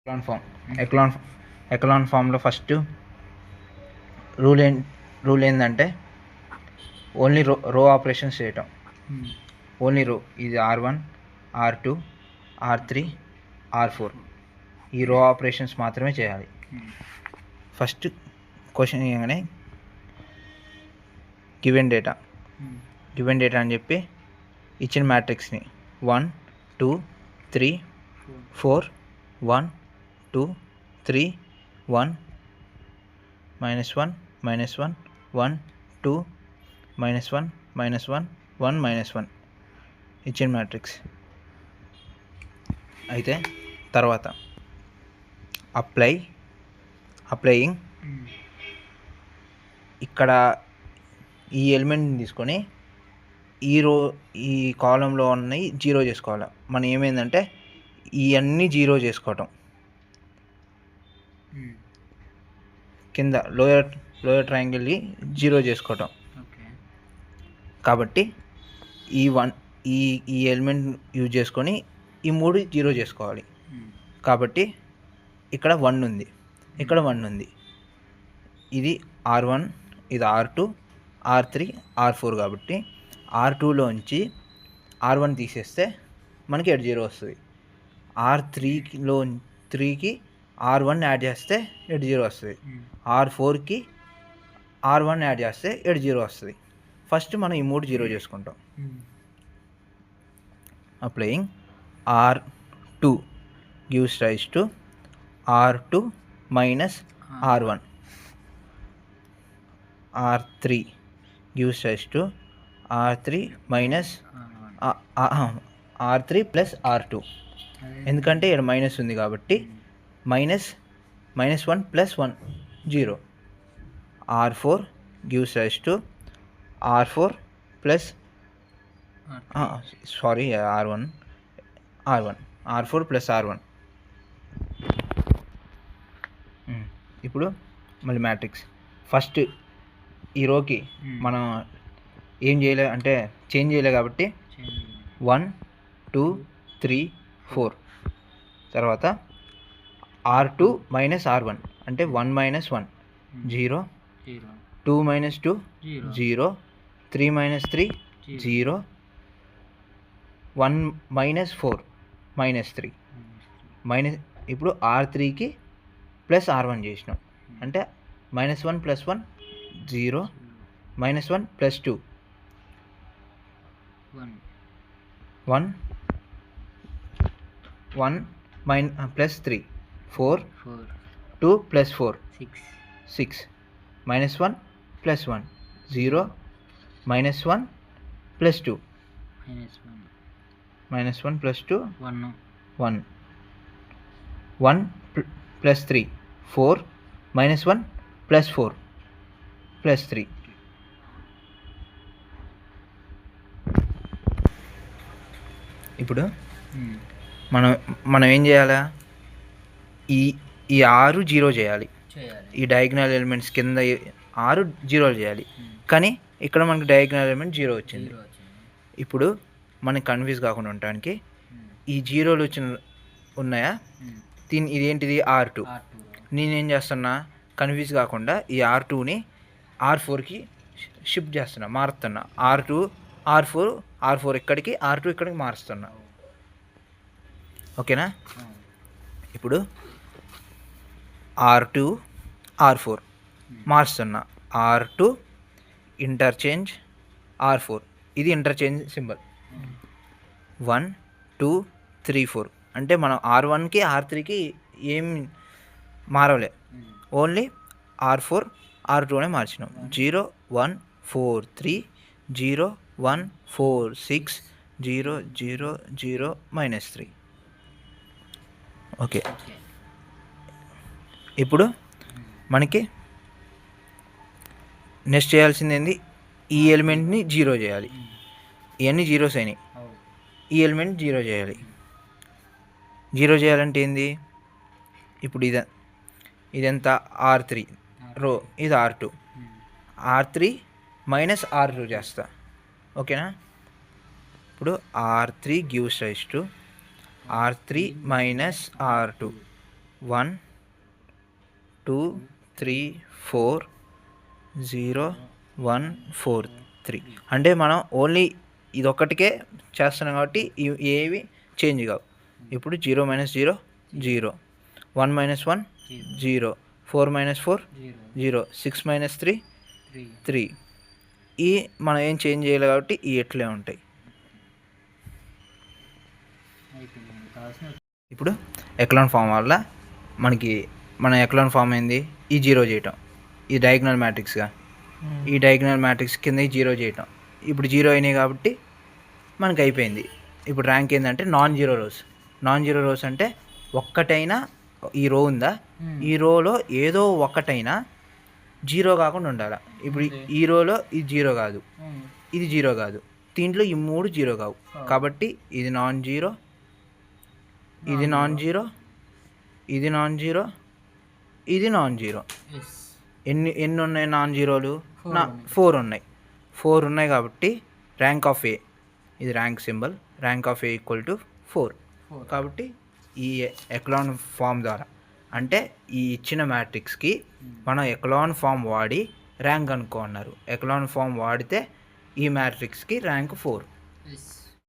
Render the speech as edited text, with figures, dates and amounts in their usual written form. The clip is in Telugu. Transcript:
ఎక్లాన్ ఫామ్ ఎక్లాన్ ఫామ్లో ఫస్ట్ రూల్ ఏంటంటే ఓన్లీ రో ఆపరేషన్స్ చేయటం. ఓన్లీ రో. ఇది R1, R2, R3, R4 ఈ రో ఆపరేషన్స్ మాత్రమే చేయాలి. ఫస్ట్ క్వశ్చన్ చేయగానే గివెన్ డేటా అని చెప్పి ఇచ్చిన మ్యాట్రిక్స్ని 1 2 3 4 1 2 3 1 -1 -1 1 2 -1 -1 1 -1 ఇచ్చిన మ్యాట్రిక్స్. అయితే తర్వాత అప్లయింగ్ ఇక్కడ ఈ ఎలిమెంట్ని తీసుకొని ఈ కాలంలో ఉన్నాయి జీరో చేసుకోవాలి. మనం ఏమైందంటే ఇవన్నీ జీరో చేసుకోవటం. కింద లోయర్ ట్రయాంగిల్ని జీరో చేసుకోవటం. కాబట్టి ఈ ఎలిమెంట్ యూజ్ చేసుకొని ఈ మూడు జీరో చేసుకోవాలి. కాబట్టి ఇక్కడ 1 ఉంది, ఇక్కడ 1 ఉంది. ఇది R1, ఇది R2, R3, R4. కాబట్టి R2లోంచి R1 తీసేస్తే మనకి 0 వస్తుంది. R3కి R1 యాడ్ చేస్తే 0 వస్తుంది. R4కి R1 యాడ్ చేస్తే 0 వస్తుంది. ఫస్ట్ మనం ఈ మూడు జీరో చేసుకుంటాం. Applying R2 gives rise to R2 minus R1. R3 gives rise to R3 minus R3 plus R2. ఎందుకంటే ఇక్కడ మైనస్ ఉంది కాబట్టి -1 plus 1 0. R4 gives rise to R4 plus R1 R4 plus R1. ఇప్పుడు మళ్ళీ మ్యాట్రిక్స్. ఫస్ట్ ఈ రోకి మనం ఏం చేయలే అంటే చేంజ్ చేయలే కాబట్టి 1 2 3 4. తర్వాత R2 minus R1 అంటే 1 minus 1 0, 2 minus 2 0, 3 minus 3 0, 1 minus 4 -3 ఇప్పుడు R3కి ప్లస్ R1 చేసినాం అంటే -1 plus 1 0, -1 plus 2 1 plus 3 4 2 plus 4 6 -1 plus 1 0, -1 plus 2 -1 plus 2 1 1 plus 3 4 -1 plus 4 plus 3. ఇప్పుడు మనం ఏం చేయాలా? ఈ 6 జీరో చేయాలి. ఈ డయాగ్నల్ ఎలిమెంట్స్ కింద 6 జీరోలు చేయాలి. కానీ ఇక్కడ మనకి డయాగ్నల్ ఎలిమెంట్ 0 వచ్చింది. ఇప్పుడు మనకి కన్ఫ్యూజ్ కాకుండా ఉండటానికి ఈ జీరోలు ఉన్నాయా, ఇదేంటిది R2. నేనేం చేస్తున్నా, కన్ఫ్యూజ్ కాకుండా ఈ R2ని R4కి షిఫ్ట్ చేస్తున్నా, మారుతున్నా. R4 ఇక్కడికి, R2 ఇక్కడికి మారుస్తున్నా. ఓకేనా? ఇప్పుడు R2 R4 మారుస్తున్నా. R2 interchange R4. ఇది ఇంటర్చేంజ్ సింబల్. 1 2 3 4 అంటే మనం R1కి R3కి ఏం మారలే, ఓన్లీ R4 R2నే మార్చినాం. 0 1 4 3 0 1 4 6 0 0 0 -3. ఓకే. ఇప్పుడు మనకి నెక్స్ట్ చేయాల్సింది ఏంది? ఈ ఎలిమెంట్ని 0 చేయాలి. ఇవన్నీ జీరోస్ అయినాయి. ఈ ఎలిమెంట్ 0 చేయాలి. 0 చేయాలంటే ఏంది? ఇప్పుడు ఇదంతా R3 రో, ఇది R2. R3 minus R2 చేస్తా. ఓకేనా? ఇప్పుడు R3 gives rise to R3 minus R2. 1 2 3 4 0 1 4 3. అంటే మనం ఓన్లీ ఇదొక్కటికే చేస్తున్నాం కాబట్టి ఏవి చేంజ్ కావు. ఇప్పుడు 0 - 0 0, 1 - 1 0, 4 - 4 0, 6 - 3 3. ఈ మనం ఏం చేంజ్ చేయాలి కాబట్టి ఈ ఎట్లే ఉంటాయి. ఇప్పుడు ఎక్లాన్ ఫామ్ వల్ల మన ఎక్లాన్ ఫామ్ ఏంది, ఈ జీరో చేయటం, ఈ డయాగ్నల్ మ్యాట్రిక్స్గా ఈ డయాగ్నల్ మ్యాట్రిక్స్ కింద ఈ జీరో చేయటం. ఇప్పుడు జీరో అయినాయి కాబట్టి మనకి అయిపోయింది. ఇప్పుడు ర్యాంక్ ఏంటంటే నాన్ జీరో రోస్ అంటే ఒక్కటైనా ఈ రో ఉందా, ఈ రోలో ఏదో ఒకటైనా జీరో కాకుండా ఉండాలి. ఇప్పుడు ఈ రోలో ఇది జీరో కాదు, ఇది జీరో కాదు, దీంట్లో ఈ 3 జీరో కావు కాబట్టి ఇది నాన్ జీరో, ఇది నాన్ జీరో, ఇది నాన్ జీరో, ఇది నాన్ జీరో. ఎన్ని ఉన్నాయి నాన్ జీరోలు? 4 ఉన్నాయి. 4 ఉన్నాయి కాబట్టి ర్యాంక్ ఆఫ్ ఏ, ఇది ర్యాంక్ సింబల్, ర్యాంక్ ఆఫ్ ఏ = 4. కాబట్టి ఈ ఎక్లాన్ ఫామ్ ద్వారా, అంటే ఈ ఇచ్చిన మ్యాట్రిక్స్కి మనం ఎక్లాన్ ఫామ్ వాడి ర్యాంక్ అనుకో అన్నారు. ఎక్లాన్ ఫామ్ వాడితే ఈ మ్యాట్రిక్స్కి ర్యాంక్ 4.